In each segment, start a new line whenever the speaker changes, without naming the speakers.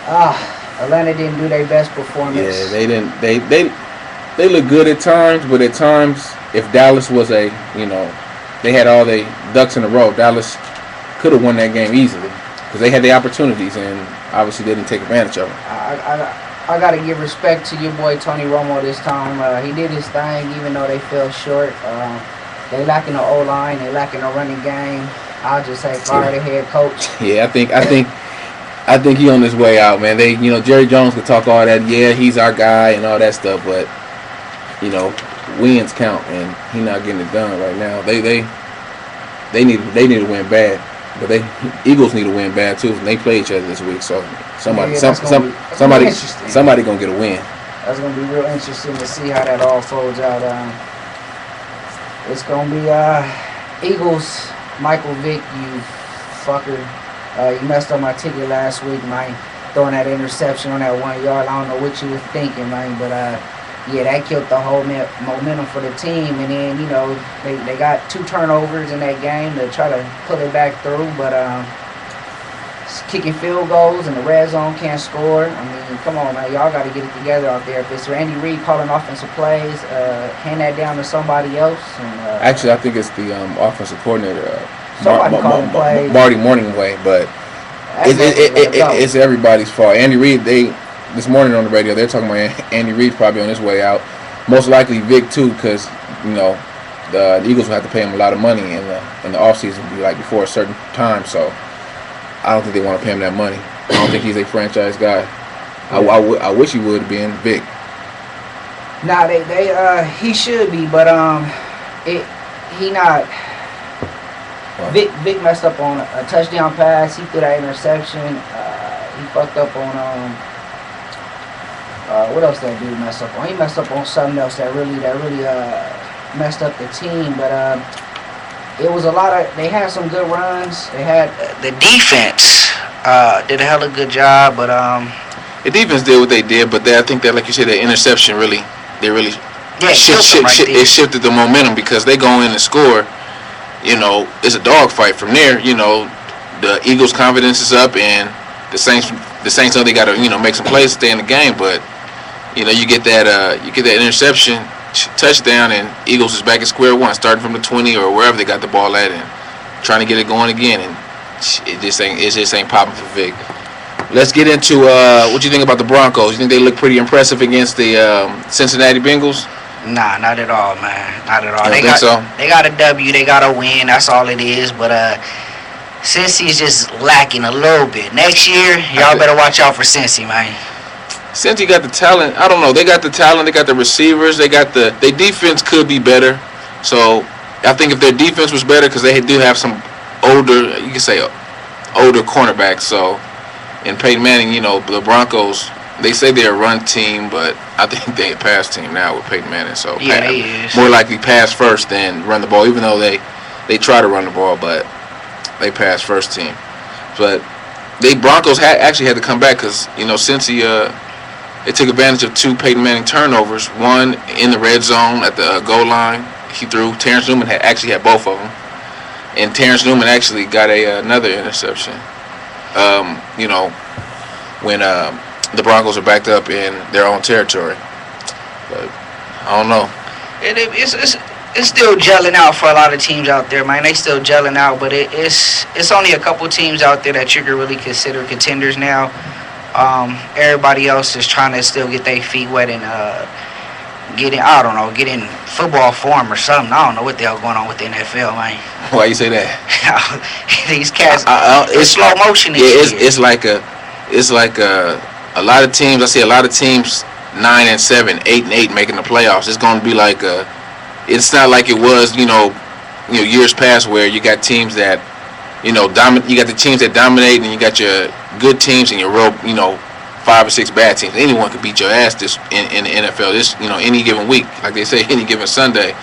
Atlanta didn't do their best performance.
Yeah, they didn't. They look good at times, but at times, if Dallas was they had all their ducks in a row. Dallas could have won that game easily because they had the opportunities and obviously they didn't take advantage of them.
I got to give respect to your boy Tony Romo this time. He did his thing, even though they fell short. They lacking the O-line, they lacking a running game. I'll just say fire the head coach.
Yeah, I think he on his way out, man. Jerry Jones could talk all that. Yeah, he's our guy and all that stuff, but wins count, and he's not getting it done right now. They need to win bad, but Eagles need to win bad too. And they play each other this week, so somebody gonna get a win.
That's gonna be real interesting to see how that all folds out. It's gonna be Eagles. Michael Vick, you fucker. You messed up my ticket last week, man. Throwing that interception on that 1 yard. I don't know what you were thinking, man, but yeah, that killed the whole momentum for the team. And then, they got 2 turnovers in that game to try to pull it back through. But kicking field goals in the red zone can't score. I mean, come on, man. Y'all got to get it together out there. If it's Randy Reed calling offensive plays, hand that down to somebody else. And,
actually, I think it's the offensive coordinator,
Marty
Morningway, but it's everybody's fault. Andy Reid, this morning on the radio, they're talking about Andy Reid probably on his way out. Most likely Vic too, because the Eagles will have to pay him a lot of money in the offseason, before a certain time. So I don't think they want to pay him that money. I don't think he's a franchise guy. I wish he would have been Vic.
Nah, he should be, but he not. Vic messed up on a touchdown pass. He threw that interception. He fucked up on what else that dude messed up on? He messed up on something else that really messed up the team. But it was a lot of. They had some good runs. They had the defense did a hell of a good job, but
the defense did what they did, but I think that, like you said, that interception really it shifted the momentum because they go in and score. It's a dogfight from there. The Eagles' confidence is up, and the Saints know they got to make some plays to stay in the game. But you get that interception, touchdown, and Eagles is back at square one, starting from the 20 or wherever they got the ball at, and trying to get it going again. And it just ain't popping for Vic. Let's get into what you think about the Broncos. You think they look pretty impressive against the Cincinnati Bengals?
Nah, not at all, man. Not at all.
They
got a W. They got a win. That's all it is. But Cincy's just lacking a little bit. Next year, y'all better watch out for Cincy, man.
Cincy got the talent. I don't know. They got the talent. They got the receivers. Their defense could be better. So I think if their defense was better, because they do have some older cornerbacks. So in Peyton Manning, the Broncos, they say they're a run team, but I think they're a pass team now with Peyton Manning. So
yeah,
more likely pass first than run the ball, even though they try to run the ball, but they pass first team. But Broncos actually had to come back because, Cincy, they took advantage of 2 Peyton Manning turnovers. One in the red zone at the goal line. He threw. Terrence Newman actually had both of them. And Terrence Newman actually got another interception. When the Broncos are backed up in their own territory. But I don't know.
It's still gelling out for a lot of teams out there, man. They still gelling out, but it's only a couple teams out there that you can really consider contenders now. Everybody else is trying to still get their feet wet and get in football form or something. I don't know what the hell going on with the NFL, man.
Why you say that?
These cats, it's slow motion.
It's like a lot of teams. I see a lot of teams 9-7, 8-8 making the playoffs. It's going to be like it's not like it was, years past where you got teams that, you got the teams that dominate, and you got your good teams and your real, 5 or 6 bad teams. Anyone could beat your ass in the NFL any given week, like they say, any given Sunday.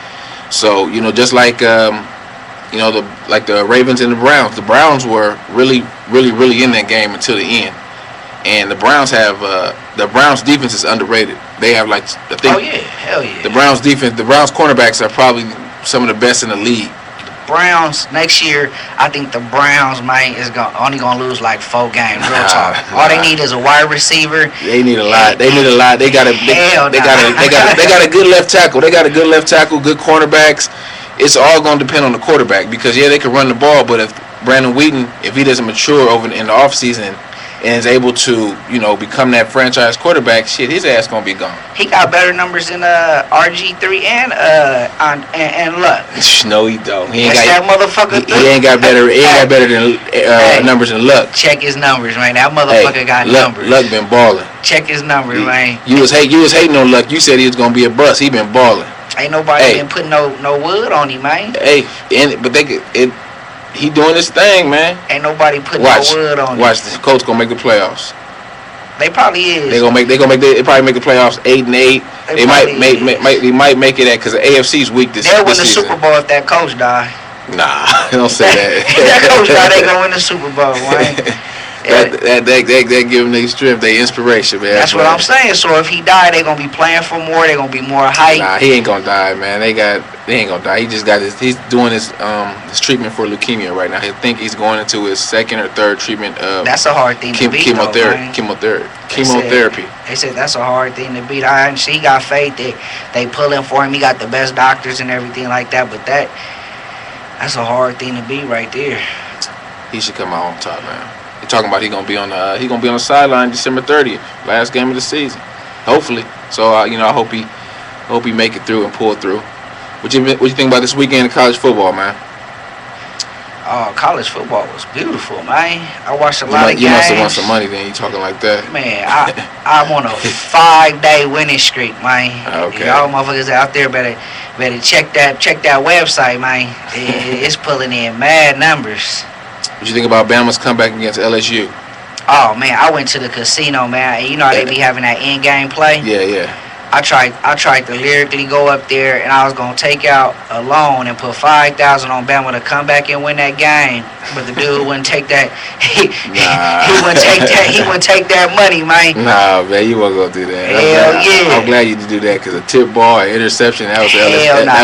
So just like the Ravens and the Browns. The Browns were really in that game until the end. And the Browns defense is underrated. They have
oh yeah, hell yeah.
The Browns cornerbacks are probably some of the best in the league.
Browns next year. I think the Browns, man, is only gonna lose like 4 games. Real talk. All they need is a wide receiver.
They need a lot. They need a lot. They got a good left tackle. They got a good left tackle, good cornerbacks. It's all gonna depend on the quarterback because they can run the ball, but if Brandon Wheaton, if he doesn't mature over in the offseason and is able to, become that franchise quarterback, shit, his ass gonna be gone.
He got better numbers than RG3 and Luck.
No, he don't. He ain't
that motherfucker.
He ain't got better. He ain't got better than numbers than Luck.
Check his numbers, man. That motherfucker got numbers.
Luck been balling.
Check his numbers, man.
You was hating on Luck. You said he was gonna be a bust. He been balling.
Ain't nobody been putting no wood on him, man.
He doing his thing, man.
Ain't nobody putting no wood on him.
Watch, the Colts gonna make the playoffs.
They probably is.
They probably make the playoffs 8-8. They might make it because the AFC's weak this season.
They'll win the Super Bowl if that coach die.
Nah, don't say that.
If that coach die, they gonna win the Super Bowl, man.
That give them their strength, their inspiration, man.
That's what I'm saying. So if he die, they gonna be playing for more. They gonna be more hype.
Nah, he ain't gonna die, man. They ain't gonna die. He just got he's doing his treatment for leukemia right now. I think he's going into his 2nd or 3rd treatment of.
That's a hard thing to beat.
Chemotherapy.
They said that's a hard thing to beat. He got faith. They pulling for him. He got the best doctors and everything like that. But that's a hard thing to beat right there.
He should come out on top, man. They're talking about he gonna be on the sideline December 30th, last game of the season, hopefully. So I hope he make it through and pull through. What you think about this weekend of college football, man?
Oh, college football was beautiful, man. I watched a lot of games.
You must have won some money then. You talking like that?
Man, I'm on a 5-day winning streak, man.
Okay.
Y'all motherfuckers out there better check that website, man. It's pulling in mad numbers.
What you think about Bama's comeback against LSU?
Oh man, I went to the casino, man. You know how they be having that in-game play?
Yeah.
I tried to lyrically go up there, and I was gonna take out a loan and put $5,000 on Bama to come back and win that game. But the dude wouldn't take that. He wouldn't take that money, man.
Nah, man, you wasn't gonna do that.
Hell yeah.
I'm glad you did that because a tip ball, an interception, that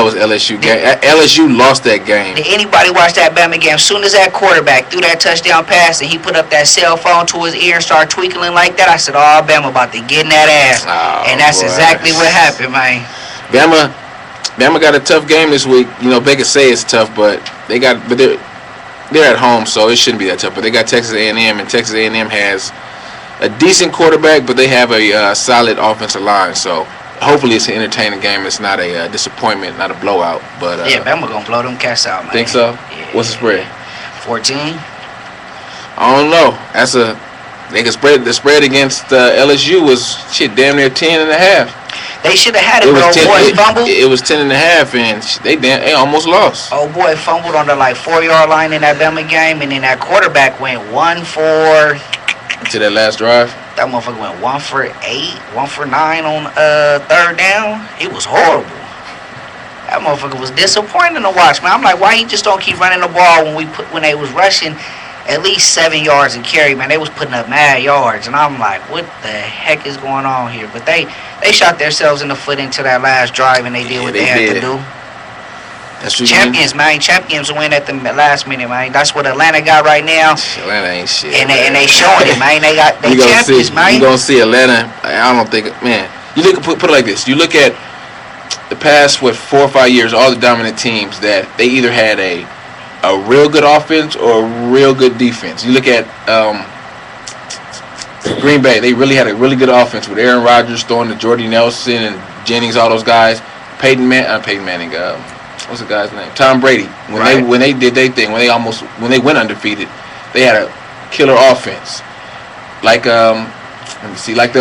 was LSU game. LSU lost that game.
Did anybody watch that Bama game? As soon as that quarterback threw that touchdown pass and he put up that cell phone to his ear and started tweaking like that, I said, "Oh, Bama about to get in that ass." And that's exactly what happened, man.
Bama got a tough game this week. They can say it's tough, but they're at home, so it shouldn't be that tough. But they got Texas A&M, and Texas A&M has a decent quarterback, but they have a solid offensive line. So hopefully it's an entertaining game. It's not a disappointment, not a blowout. But
Bama gonna blow them cats out, man.
Think so?
Yeah.
What's the spread?
14.
I don't know. They can spread. The spread against LSU was damn near 10.5.
They should have had it, but old boy fumbled.
It was 10.5, and they almost lost.
Old boy fumbled on the 4-yard line in that Bama game, and then that quarterback went 1 for.
To that last drive.
That motherfucker went 1 for 8, 1 for 9 on 3rd down. It was horrible. That motherfucker was disappointing to watch, man. I'm like, why he just don't keep running the ball when they was rushing at least 7 yards and carry, man. They was putting up mad yards, and I'm like, what the heck is going on here? But they shot themselves in the foot into that last drive, and they did what they had to do.
That's what
Champions, man. Champions win at the last minute, man. That's what Atlanta got right now.
Atlanta ain't shit.
And they showing it, man. They champions, man.
You gonna see Atlanta? I don't think, man. You look put it like this. You look at the past 4 or 5 years, all the dominant teams that they either had a real good offense or a real good defense. You look at Green Bay. They really had a really good offense with Aaron Rodgers throwing to Jordy Nelson and Jennings, all those guys. Peyton Manning. What's the guy's name? Tom Brady. When they did their thing, when they went undefeated, they had a killer offense. Like let me see, but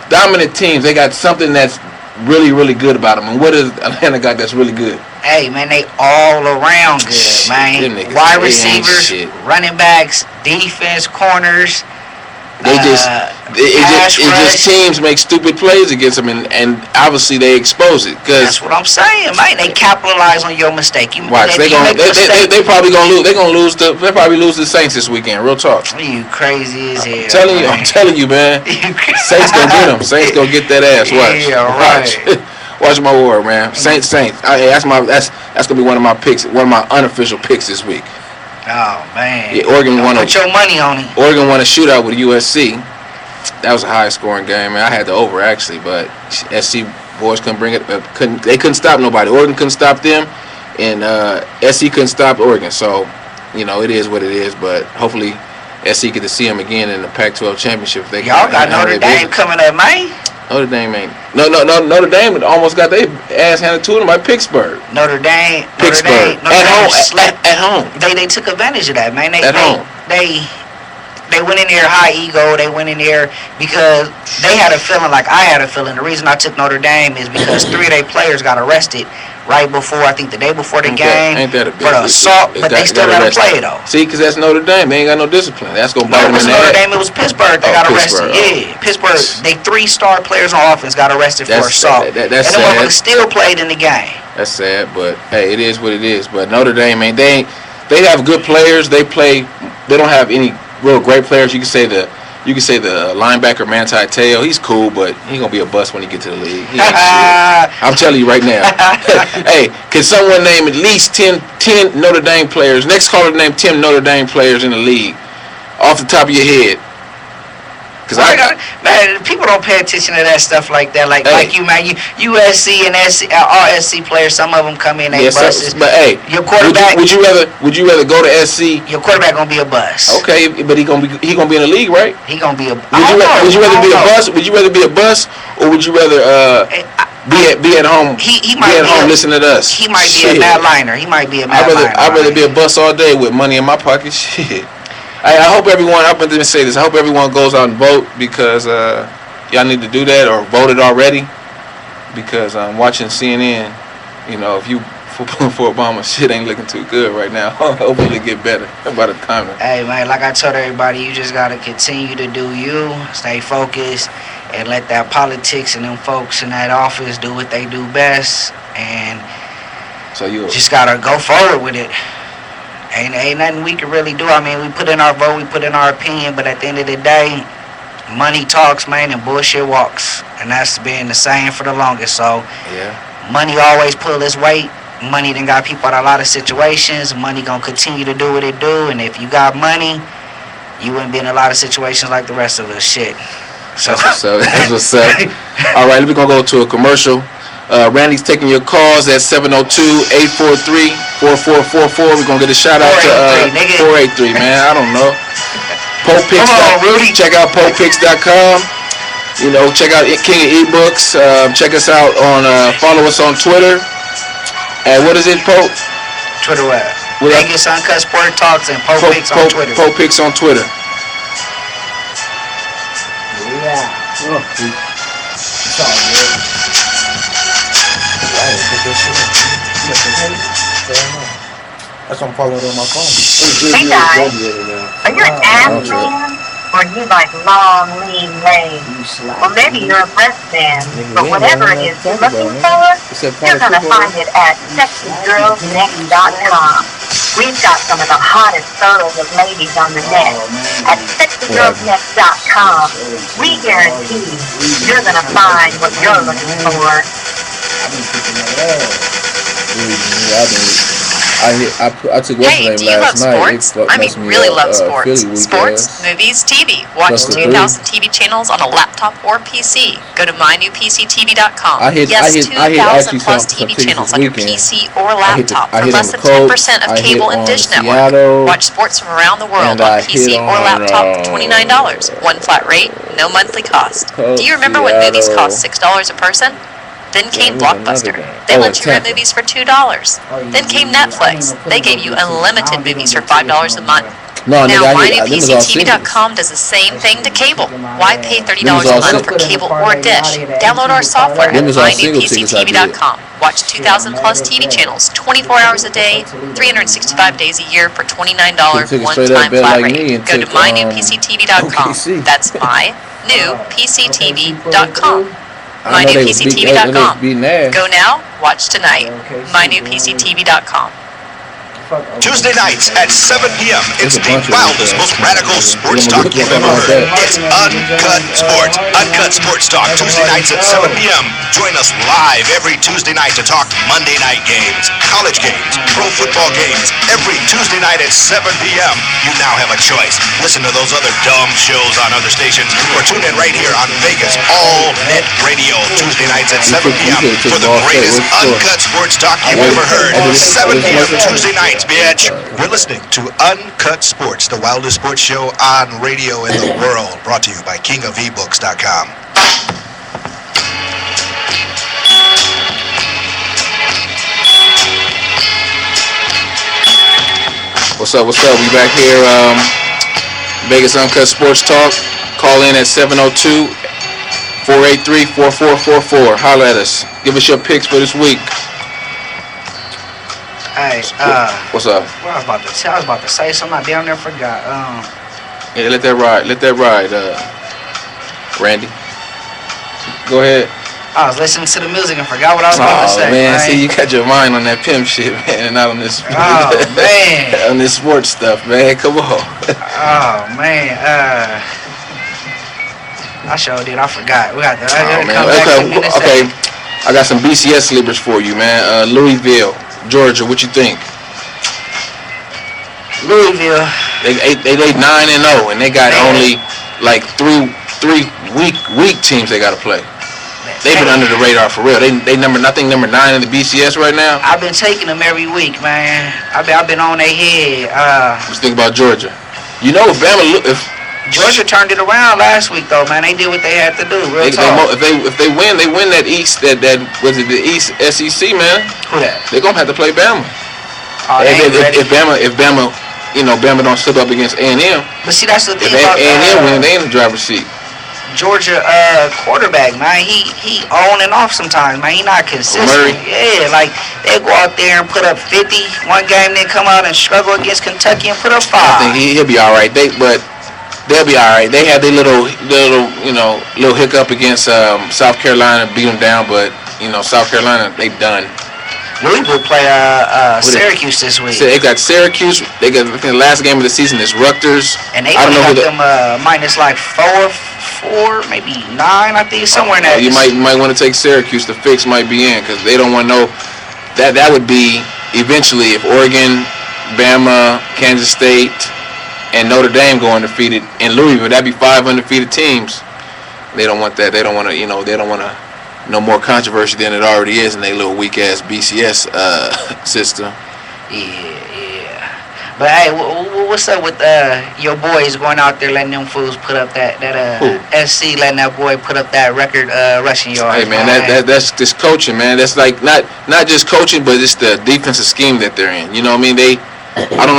dominant teams, they got something that's really, really good about them. And what is Atlanta got that's really good?
Hey, man, they all around good, man. Wide receivers, running backs, defense, corners.
It just teams make stupid plays against them, and obviously they expose it.
That's what I'm saying, man. They capitalize on your mistake.
Watch, they probably gonna lose. They probably lose the Saints this weekend. Real talk.
You crazy as hell.
I'm telling you, man. Saints gonna get them. Saints gonna get that ass. Watch.
Yeah, right.
my word, man. Saints. That's gonna be one of my picks. One of my unofficial picks this week.
Oh man.
Yeah, Oregon won.
Put your money on it.
Oregon won a shootout with USC. That was a high scoring game, man. I had the over actually, but SC boys couldn't bring it. They couldn't stop nobody. Oregon couldn't stop them, and SC couldn't stop Oregon. So, it is what it is. But hopefully, SC get to see them again in the Pac-12 championship.
Y'all got Notre Dame coming up, man.
Notre Dame ain't. No. Notre Dame almost got their ass handed to them by Pittsburgh.
Pittsburgh.
At home.
They took advantage of that, man.
Home.
They went in there high ego. They went in there because they had a feeling like I had a feeling. The reason I took Notre Dame is because 3 of their players got arrested right before, I think the day before the game.
Ain't that a big
for the assault, but they still let them play though.
See, because that's Notre Dame. They ain't got no discipline. That's going to bite them in the
Notre
head.
Dame, it was Pittsburgh that got arrested. Yeah, Pittsburgh. They 3-star players on offense got arrested for assault.
That's
and the
sad.
motherfuckers still played in the game.
That's sad, but hey, it is what it is. But Notre Dame, man, they have good players. They don't have any real great players. You can say the linebacker Manti Te'o, he's cool, but he gonna be a bust when he get to the league. He ain't shit. I'm telling you right now. Hey, can someone name at least 10 Notre Dame players? Next caller name 10 Notre Dame players in the league off the top of your head. Cause
man, people don't pay attention to that stuff like that. Like you, man, USC and all SC players. Some of them come in they buses.
But hey,
your quarterback.
Would you rather go to SC?
Your quarterback gonna be a bust.
Okay, but he gonna be in the league, right?
He gonna be a.
Would you rather be a bust? Would you rather be a bust, or would you rather be at home?
He might be
home listening to us.
He might be a Matt Liner. He might be a Matt Liner.
I'd rather be a bust all day with money in my pocket. Shit. I hope everyone. I'm gonna say this. I hope everyone goes out and vote because y'all need to do that or voted already. Because I'm watching CNN. If you for Obama, shit ain't looking too good right now. Hopefully, get better by the time.
Hey man, like I told everybody, you just gotta continue to do you, stay focused, and let that politics and them folks in that office do what they do best. And
so you
just gotta go forward with it. Ain't nothing we can really do. I mean, we put in our vote, we put in our opinion, but at the end of the day, money talks, man, and bullshit walks. And that's been the same for the longest. So, money always pull its weight. Money done got people out of a lot of situations. Money gonna continue to do what it do. And if you got money, you wouldn't be in a lot of situations like the rest of us. Shit. So
That's what's up. All right, we're gonna go to a commercial. Randy's taking your calls at 702-843-4444. We're going to get a shout out to 483, man. I don't know. PopePicks. Check out PopePicks.com. Check out King of eBooks. Check us out on, follow us on Twitter. And what is it, Pope?
Twitter what? Vegas Uncut Sport Talks and PopePicks on Twitter.
PopePicks on Twitter.
Yeah. It's all good.
That's what I'm following on my phone.
Hey guys, are you an ass man? Or you like long, lean legs? Well, maybe you're a breast man. But whatever it is you're looking for, you're going to find it at sexygirlsnext.com. We've got some of the hottest photos of ladies on the net. At sexygirlsnext.com, we guarantee you're going to find what you're looking for.
I took what's name
do you
last
love
night.
sports? I mean, really love sports. Sports, movies, TV. Watch 2,000 TV channels on a laptop or PC. Go to mynewpctv.com. Yes, 2,000 plus TV channels on your PC or laptop for less than 10% of cable and Dish Network. Watch sports from around the world on PC or laptop for $29. One flat rate, no monthly cost. Do you remember when movies cost $6 a person? Then came Blockbuster. They let you rent movies for $2. Then came Netflix. They gave you unlimited movies for $5 a month. Now, mynewpctv.com does the same thing to cable. Why pay $30 a month for cable or Dish? Download our software at mynewpctv.com. Watch 2,000 plus TV channels 24 hours a day, 365 days a year for $29 one-time flat rate. Go to mynewpctv.com. That's mynewpctv.com. mynewpctv.com. Go now, watch tonight. mynewpctv.com.
Tuesday nights at 7 p.m. It's the wildest, most radical sports talk you've ever heard. It's Uncut Sports. Uncut Sports Talk, Tuesday nights at 7 p.m. Join us live every Tuesday night to talk Monday night games, college games, pro football games. Every Tuesday night at 7 p.m. You now have a choice. Listen to those other dumb shows on other stations or tune in right here on Vegas All Net Radio. Tuesday nights at 7 p.m. for the greatest Uncut Sports Talk you've ever heard. 7 p.m. Tuesday nights, bitch. You're listening to Uncut Sports, the wildest sports show on radio in the world. Brought to you by KingofEbooks.com.
What's up? We back here, Vegas Uncut Sports Talk. Call in at 702-483-4444. Holler at us. Give us your picks for this week.
Hey,
what's up?
What I was about to say something. I damn near forgot.
Yeah, let that ride, Randy. Go ahead.
I was listening to the music and forgot what I was about to say.
Man, see, you got your mind on that pimp shit, man, and not on this.
Man.
On this sports stuff, man. Come on.
Man. I sure did. I forgot. We got to
Okay. I got some BCS sleepers for you, man. Louisville, Georgia. What you think?
Louisville.
They 9-0, and they got only like three weak teams they got to play. They've been under the radar for real. They number 9 in the BCS right now.
I've been taking them every week, man. I've been on their head.
What you think about Georgia? You know, if
Georgia turned it around last week, though, man. They did what they had to do. Real talk.
If they win, they win that East. That was it, the East SEC, man.
Who that?
They're gonna have to play Bama. If Bama, Bama don't slip up against A&M.
But see, that's the thing
about A&M win, they in the driver's seat.
Georgia quarterback, man, he on and off sometimes, man. He not consistent.
Murray.
Yeah, like they go out there and put up 50 one game, then come out and struggle against Kentucky and put up 5.
I think he'll be all right. They'll be all right. They had their little hiccup against South Carolina, beat them down, but South Carolina, they done.
Louisville play Syracuse this week.
So they got Syracuse. They got, I think the last game of the season is Rutgers.
And they got them minus like 4, maybe 9. I think somewhere in that.
You might want to take Syracuse. The fix might be in because they don't want to know that would be eventually if Oregon, Bama, Kansas State, and Notre Dame go undefeated in Louisville. That'd be 5 undefeated teams. They don't want that. They don't want to. They don't want to. No more controversy than it already is in their little weak ass BCS system.
Yeah. But hey, what's up with your boys going out there letting them fools put up that SC letting that boy put up that record rushing yards?
Hey man, that's just coaching, man. That's like not just coaching, but it's the defensive scheme that they're in. You know what I mean? I don't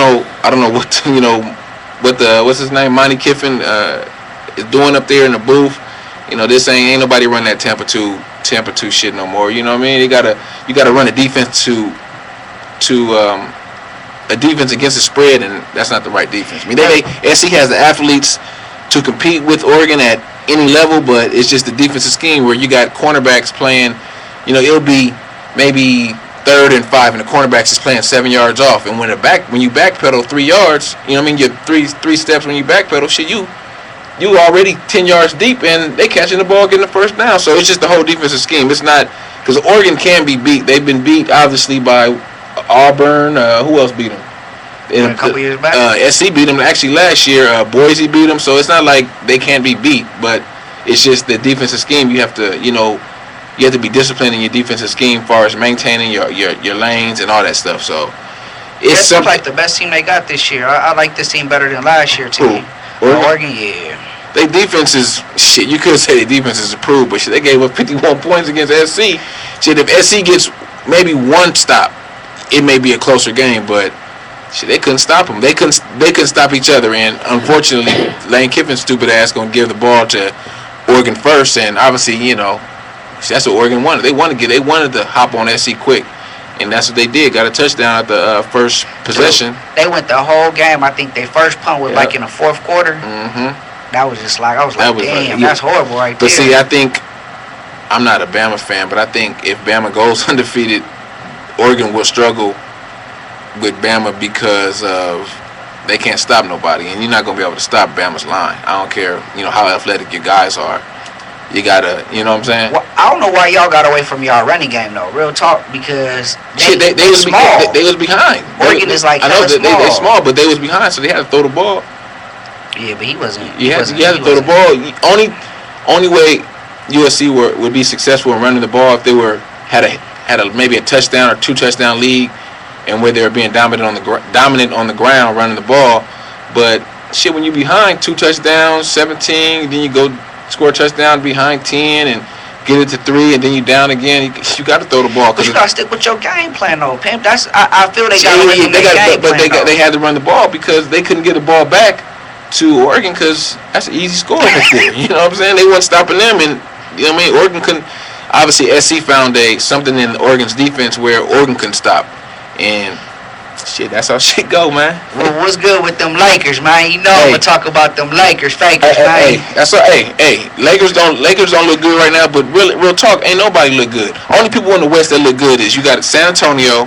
know what what's his name, Monty Kiffin is doing up there in the booth. This ain't nobody run that Tampa 2 shit no more. You know what I mean? You gotta run a defense to a defense against the spread, and that's not the right defense. I mean, SC has the athletes to compete with Oregon at any level, but it's just the defensive scheme where you got cornerbacks playing. It'll be maybe 3rd and 5, and the cornerbacks is playing 7 yards off. And when you backpedal 3 yards, you know what I mean? You're three steps when you backpedal. Shit, you already 10 yards deep, and they catching the ball, getting the first down. So it's just the whole defensive scheme. It's not because Oregon can be beat. They've been beat obviously by Auburn. Who else beat them?
A couple years back.
SC beat them actually last year. Boise beat them. So it's not like they can't be beat, but it's just the defensive scheme. You have to be disciplined in your defensive scheme as far as maintaining your lanes and all that stuff. So
it's like the best team they got this year. I like this team better than last year too. Oregon, yeah.
Their defense is shit. You could say their defense is improved, but shit, they gave up 51 points against SC. Shit, if SC gets maybe one stop, it may be a closer game, but shit, they couldn't stop them. They couldn't stop each other, and unfortunately, Lane Kiffin's stupid ass gonna give the ball to Oregon first, and obviously, that's what Oregon wanted. They wanted to hop on SC quick. And that's what they did. Got a touchdown at the first possession.
They went the whole game. I think their first punt was like in the 4th quarter.
Mm-hmm.
That was just like, damn, that's horrible right
there. But see,
I
think, I'm not a Bama fan, but I think if Bama goes undefeated, Oregon will struggle with Bama because of they can't stop nobody, and you're not gonna be able to stop Bama's line. I don't care, how athletic your guys are. You gotta, you know what I'm saying?
Well, I don't know why y'all got away from y'all running game though. Real talk, because
they was small. They was behind.
Oregon is like,
I know they small, but they was behind, so they had to throw the ball.
Yeah, but he wasn't.
You had to throw the ball. Only way USC would be successful in running the ball if they had maybe a touchdown or 2 touchdown lead, and where they were being dominant on the ground running the ball. But shit, when you behind 2 touchdowns, 17, then you go score a touchdown behind 10 and get it to 3, and then you down again. You got to throw the ball.
But you got to stick with your game plan, though, Pimp. I feel they got to run the game plan.
They had to run the ball because they couldn't get the ball back to Oregon because that's an easy score right there. You know what I'm saying? They weren't stopping them, and you know what I mean. Oregon couldn't. Obviously, SC found something in Oregon's defense where Oregon couldn't stop, and shit, that's how shit go, man.
Well, what's good with them Lakers, man? I'm gonna talk about them Lakers, fakers, man.
Lakers don't look good right now, but real talk, ain't nobody look good. Only people in the West that look good is you got San Antonio.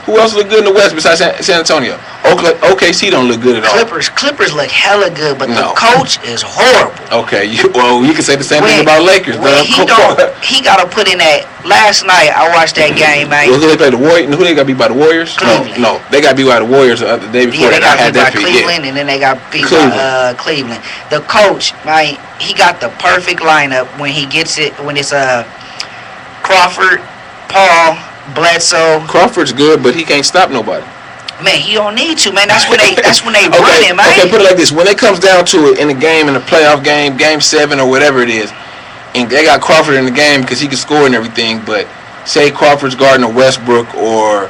Who else look good in the West besides San Antonio? OKC don't look good at all.
Clippers look hella good, but the coach is horrible.
Okay, you can say the same thing about Lakers, bro.
He got to put in that. Last night I watched that game, man.
Who they play the Warriors? Who they got beat by the Warriors?
Cleveland.
No, they got beat by the Warriors the day before.
Yeah, they got beat by Cleveland, and then they got beat by Cleveland. The coach, man, he got the perfect lineup when he gets it. When it's Crawford, Paul, Bledsoe.
Crawford's good, but he can't stop nobody.
Man, he don't need to, man. That's when they run him, man.
Okay, put it like this: when it comes down to it in the game, in the playoff game, Game 7 or whatever it is, and they got Crawford in the game because he can score and everything. But say Crawford's guarding a Westbrook or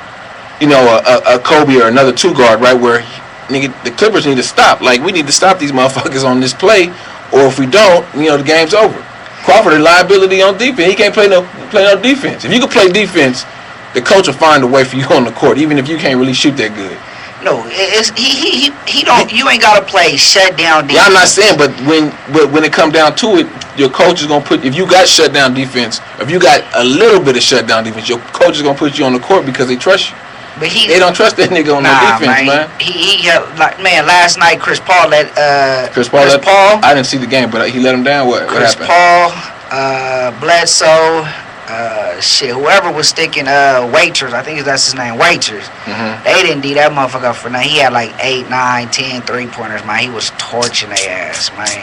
a Kobe or another 2 guard, right? Where the Clippers need to stop. Like, we need to stop these motherfuckers on this play, or if we don't, the game's over. Crawford a liability on defense. He can't play no defense. If you can play defense, the coach will find a way for you on the court, even if you can't really shoot that good.
No, he don't. You ain't gotta play shut down defense.
Yeah, I'm not saying, but when it come down to it, your coach is gonna put. If you got shut down defense, if you got a little bit of shut down defense, your coach is gonna put you on the court because they trust you.
But they
don't trust that nigga on that defense, man.
Last night Chris Paul let Paul.
I didn't see the game, but he let him down. What happened?
Chris Paul, Bledsoe. Whoever was sticking Waiters, I think that's his name, Waiters.
Mm-hmm.
They didn't do that motherfucker for nothing. He had like 8, 9, 10 3-pointers, man. He was torching their ass, man.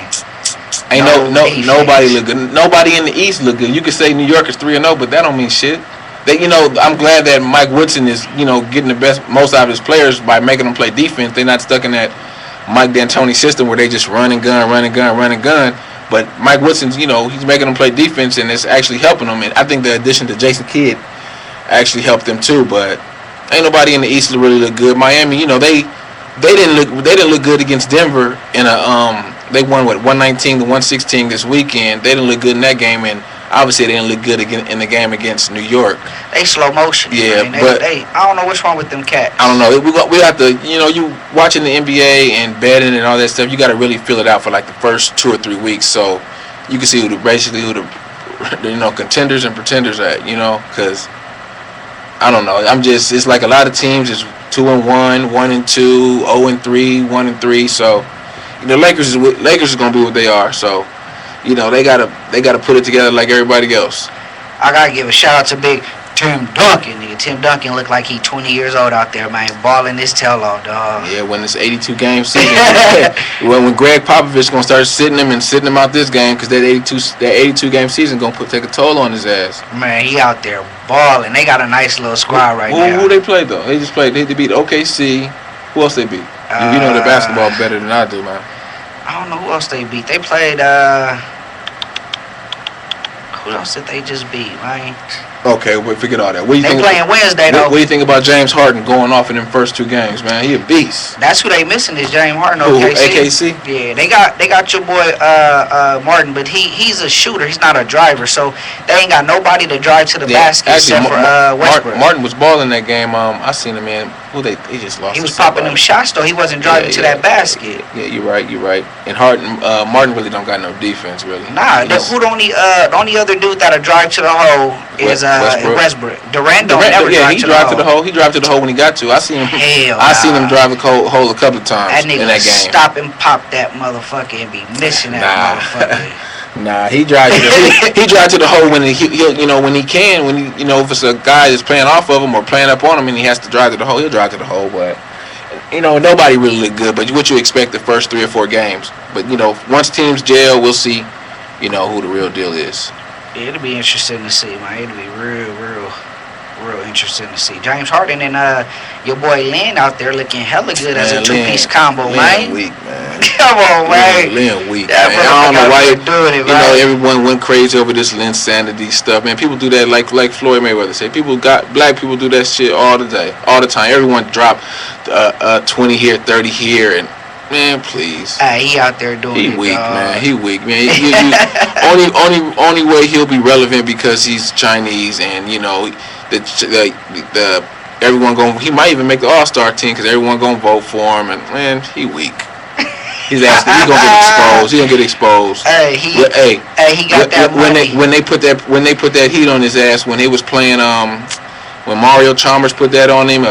Ain't nobody look good. Nobody in the East look good. You could say New York is 3-0, but that don't mean shit. I'm glad that Mike Woodson is, getting the most out of his players by making them play defense. They're not stuck in that Mike D'Antoni system where they just run and gun. But Mike Woodson's, he's making them play defense, and it's actually helping them. And I think the addition to Jason Kidd actually helped them too. But ain't nobody in the East really look good. Miami, they didn't look good against Denver in they won 119 to 116 this weekend. They didn't look good in that game, and obviously they didn't look good in the game against New York.
They slow motion.
Yeah,
but I don't know what's wrong with them cats.
I don't know. We have to, you watching the NBA and betting and all that stuff. You got to really feel it out for like the first 2 or 3 weeks, so you can see who the contenders and pretenders at. Because I don't know. It's like a lot of teams is 2-1, 1-2, 0-3, 1-3. So the Lakers is gonna be what they are. So they gotta put it together like everybody else.
I gotta give a shout out to big Tim Duncan. Tim Duncan look like he 20 years old out there, man, balling his tail off, dog.
Yeah, when it's 82 game season, when Greg Popovich gonna start sitting him out this game, because that 82 game season gonna take a toll on his ass.
Man, he out there balling. They got a nice little squad right now.
Who they played though? They beat OKC. Who else they beat? You know the basketball better than I do, man.
I don't know who else they beat. They played. Who else did they just beat, man?
Okay, well, forget all that.
They playing Wednesday, though.
What do you think about James Harden going off in them first 2 games, man? He a beast.
That's who they missing is James Harden.
AKC?
Yeah, they got your boy Martin, but he's a shooter. He's not a driver, so they ain't got nobody to drive to the basket except for Westbrook.
Martin was balling that game. I seen him, man. Well, they just lost.
He was popping them shots though. He wasn't driving to that basket.
Yeah, you're right. And Martin really don't got no defense really.
Nah, the only other dude that'll drive to the hole is Westbrook. Durant don't never drive to the hole.
He drive to the hole when he got to. I seen him drive a hole a couple of times in that game.
Stop and pop that motherfucker and be missing that motherfucker.
Nah, he drives to the hole when he'll when he can, if it's a guy that's playing off of him or playing up on him and he has to drive to the hole, he'll drive to the hole. But nobody really look good. But what you expect the first 3 or 4 games. But once teams gel, we'll see who the real deal is.
Yeah, it'll be interesting to see, man. It'll be real interesting to see. James Harden and your boy Lynn out there looking hella good as a 2-piece combo, man.
Weak, man.
Come on, man.
Lynn weak, man. I don't know why doing it, everyone went crazy over this Lynn sanity stuff, man. People do that like Floyd Mayweather said. Black people do that shit all the time. Everyone drop 20 here, 30 here, and man, please.
He out there doing it.
He weak, man. Only way he'll be relevant because he's Chinese, and the everyone he might even make the All-Star team because everyone gonna vote for him, and man, he weak. He's gonna get exposed.
He got that money.
When they put that heat on his ass when he was playing when Mario Chalmers put that on him,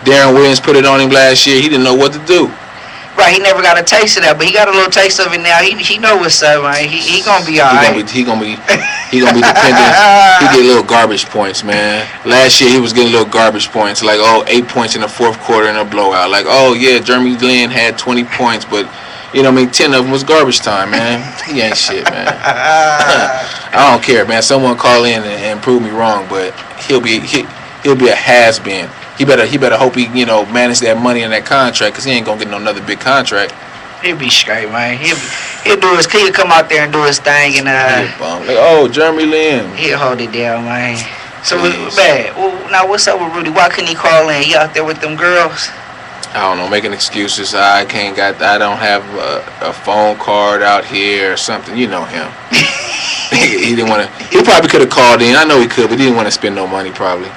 Darren Williams put it on him last year. He didn't know what to do.
Right, he never got a taste of that, but he got a little taste of it now. He know what's up, man. He gonna be alright.
He gonna be dependent. He get little garbage points, man. Last year he was getting little garbage points, like 8 points in the fourth quarter in a blowout. Like, Jeremy Lin had 20 points, but 10 of them was garbage time, man. He ain't shit, man. I don't care, man. Someone call in and prove me wrong, but he'll be a has-been. He better hope he manage that money in that contract because he ain't gonna get no another big contract.
He'll be straight, man. He'll come out there and do his thing and
Jeremy Lin.
He'll hold it down, man. So man, now what's up with Rudy? Why couldn't he call in? He out there with them girls?
I don't know, making excuses. I don't have a phone card out here or something. You know him. He didn't want to. He probably could have called in. I know he could, but he didn't want to spend no money probably.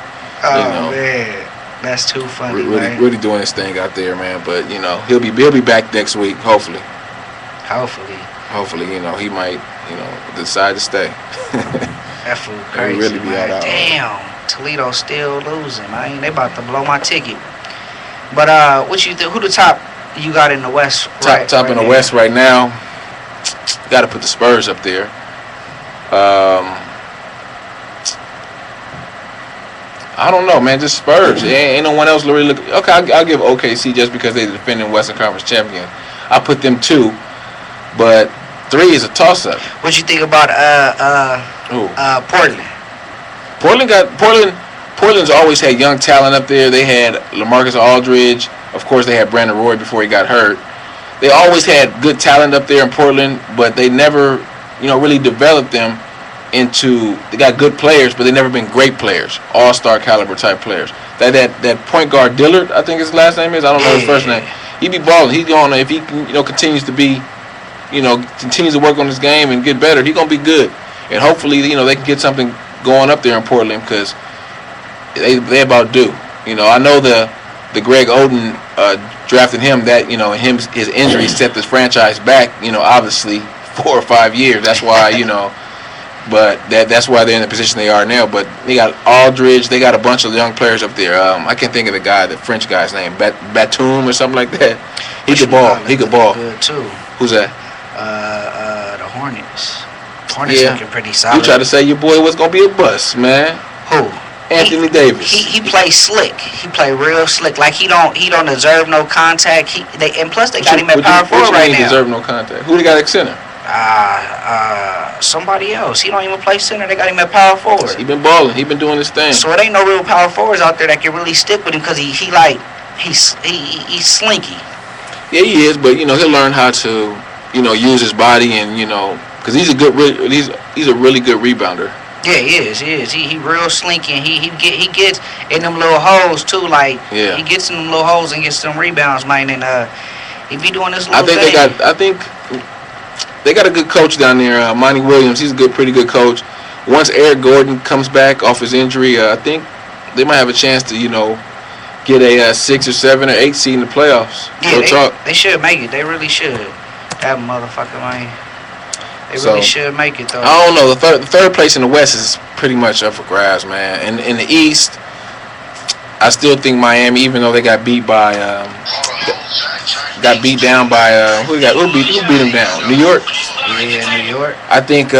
Man. That's too funny, man.
Really doing his thing out there, man. But he'll be back next week, hopefully. Hopefully, he might, decide to stay.
That fool crazy, really be man. Damn, Toledo still losing, man. They about to blow my ticket. But what you think? Who the top you got in the West?
Top in the West right now. Got to put the Spurs up there. I don't know, man. Just Spurs. Ain't no one else really look. Okay, I'll give OKC just because they're the defending Western Conference champion. I'll put them 2, but 3 is a toss-up.
What you think about Portland?
Portland's always had young talent up there. They had LaMarcus Aldridge. Of course, they had Brandon Roy before he got hurt. They always had good talent up there in Portland, but they never, really developed them into. They got good players, but they never been great players, all-star caliber type players. That point guard Dillard, I think his last name is. I don't know his first name. He be balling. He's going if he continues to be, continues to work on his game and get better. He gonna be good, and hopefully they can get something going up there in Portland because they about due. I know the Greg Oden drafted him. That his injury set this franchise back. Obviously 4 or 5 years. That's why But that's why they're in the position they are now. But they got Aldridge. They got a bunch of young players up there. I can't think of the French guy's name, Batum or something like that. He could ball.
Good too.
Who's that?
The Hornets. Hornets looking pretty solid.
You try to say your boy was gonna be a bust, man.
Who?
Anthony Davis.
He plays slick. He play real slick. Like he don't deserve no contact. And plus they got him at power forward right now.
Deserve no contact. Who they got at center?
Somebody else. He don't even play center. They got him at power forward.
He been balling. He been doing his thing.
So it ain't no real power forwards out there that can really stick with him because he's slinky.
Yeah, he is. But he'll learn how to use his body and because he's a really good rebounder.
Yeah, he is. He real slinky and he gets in them little holes too. Like he gets in them little holes and gets some rebounds, man. And he be doing this little thing.
I think they got a good coach down there, Monty Williams. He's a pretty good coach. Once Eric Gordon comes back off his injury, I think they might have a chance to get a 6 or 7 or 8 seed in the playoffs.
Yeah, they should make it. They really should. That motherfucker, man. They really should make it, though.
I don't know. The third place in the West is pretty much up for grabs, man. And in the East, I still think Miami, even though they got beat by, down by who beat them down? New York.
Yeah, New York.
I think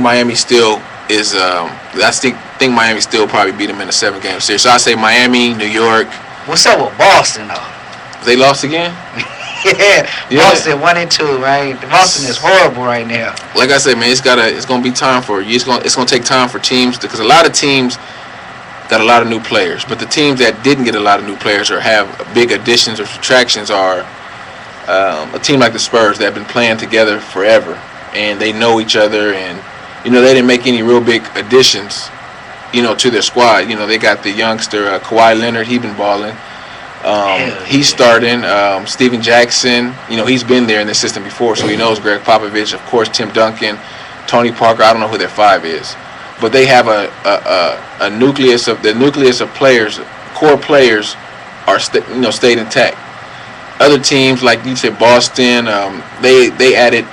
Miami still is. I think Miami still probably beat them in a 7-game series. So I say Miami, New York.
What's up with Boston though?
They lost again.
Yeah, Boston 1-2, right? Boston is horrible right now.
Like I said, man, it's gonna be time for you. It's gonna take time for teams because a lot of teams got a lot of new players, but the teams that didn't get a lot of new players or have big additions or subtractions are a team like the Spurs that have been playing together forever and they know each other, and they didn't make any real big additions, to their squad. They got the youngster Kawhi Leonard. He's been balling. He's starting. Steven Jackson, he's been there in the system before, so he knows Greg Popovich. Of course, Tim Duncan, Tony Parker. I don't know who their 5 is, but they have a nucleus of players. Core players are stayed intact. Other teams like you said, Boston, they added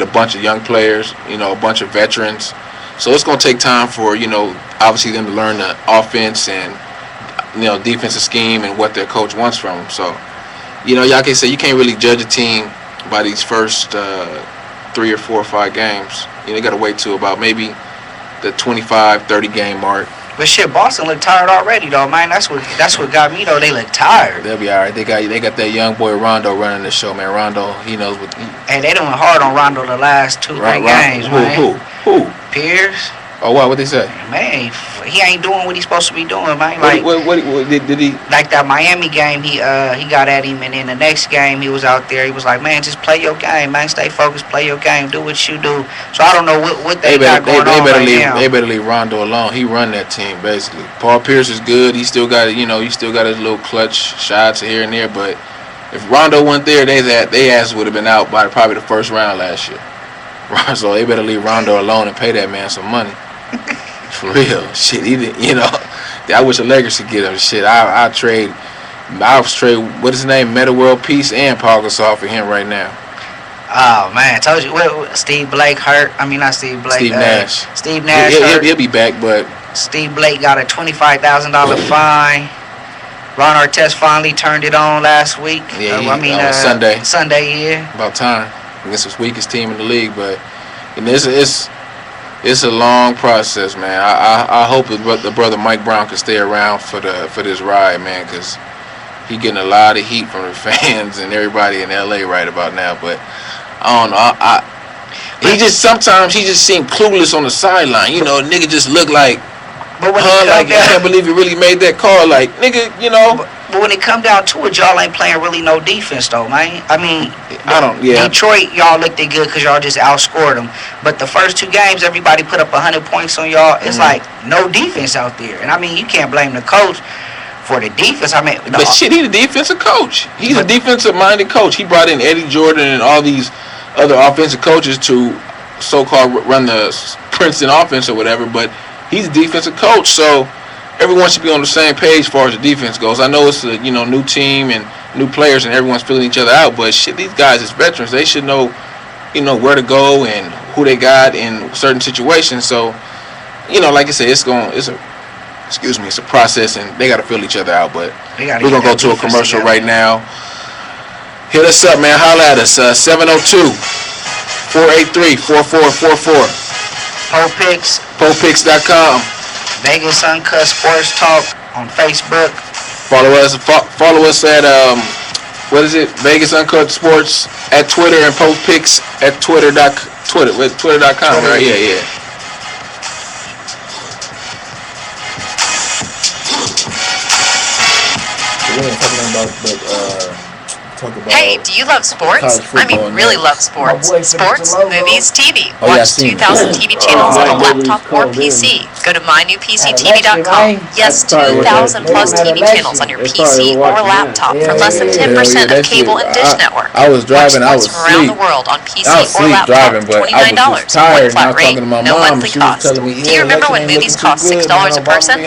a bunch of young players, a bunch of veterans. So it's going to take time for obviously them to learn the offense and defensive scheme and what their coach wants from them. So, y'all can say you can't really judge a team by these first 3 or 4 or 5 games. You got to wait till about maybe the 25-30 game mark.
But shit, Boston look tired already though, man. That's what got me though. They look tired.
They'll be all right. They got that young boy Rondo running the show, man. Rondo, he knows what.
And they doing hard on Rondo the last 2 games, man.
Who?
Pierce.
Oh, what they say?
Man, he ain't doing what he's supposed to be doing, man.
Like, what did he?
Like that Miami game, he got at him, and then the next game he was out there. He was like, man, just play your game, man. Stay focused, play your game, do what you do. So I don't know what they got going on right now.
They better leave Rondo alone. He run that team basically. Paul Pierce is good. He still got his little clutch shots here and there. But if Rondo went there, they ass would have been out by probably the first round last year. So they better leave Rondo alone and pay that man some money. For real, shit. I wish the Lakers could get him. Shit, I'll trade. What is his name? Meta World Peace and Paul Gasol for him right now.
Oh man, I told you. Steve Blake hurt. I mean, not Steve Blake.
Steve Nash.
Steve Nash.
He'll be back, but
Steve Blake got a $25,000 fine. Ron Artest finally turned it on last week.
Yeah, Sunday.
Sunday, yeah.
About time. Against his weakest team in the league, but it's a long process, man. I hope the brother Mike Brown can stay around for this ride, man, because he getting a lot of heat from the fans and everybody in LA right about now. But I don't know. Sometimes he just seemed clueless on the sideline. A nigga just look like, I can't believe he really made that call. Like, nigga,
But when it come down to it, y'all ain't playing really no defense, though, man. I mean, Detroit, y'all looked good because y'all just outscored them. But the first 2 games, everybody put up 100 points on y'all. It's like no defense out there. And, I mean, you can't blame the coach for the defense. I mean,
but shit, he's a defensive coach. He's a defensive-minded coach. He brought in Eddie Jordan and all these other offensive coaches to so-called run the Princeton offense or whatever, but he's a defensive coach, so everyone should be on the same page as far as the defense goes. I know it's a new team and new players and everyone's filling each other out, but shit, these guys as veterans, they should know, where to go and who they got in certain situations. So, like I said, it's a process and they got to fill each other out. But we're gonna go to a commercial right now. Hit us up, man. Holla at us. 702-483-4444. PopePicks.com.
Vegas Uncut Sports Talk on Facebook.
Follow us at Vegas Uncut Sports at Twitter and PopePicks at Twitter.com. Right? Yeah.
We ain't talking about
Hey, do you love sports? I mean, really love sports. Sports, movies, TV. Watch 2,000 TV channels on a laptop or PC. Go to mynewpctv.com. Yes, 2,000 plus TV channels on your PC or laptop for less than 10% of cable and dish network.
I was driving, I was
from around the world on PC or laptop, $29. One flat rate, no monthly cost. Do you remember when movies cost $6 a person?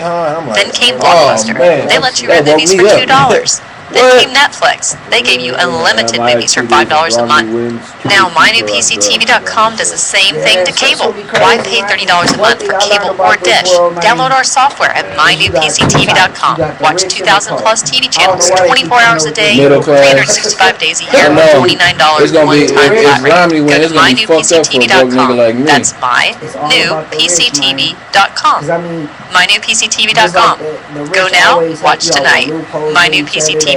Then came Blockbuster. They let you rent movies for $2. Then came Netflix. They gave you unlimited movies for $5 a month. Now, mynewpctv.com does the same thing to cable. Why pay $30 a month for cable or dish? Download our software at mynewpctv.com. Watch 2,000 plus TV channels 24 hours a day, 365 days a year, $29 one-time flat rate. Go to mynewpctv.com. That's mynewpctv.com. mynewpctv.com. Go now, watch tonight. mynewpctv.com.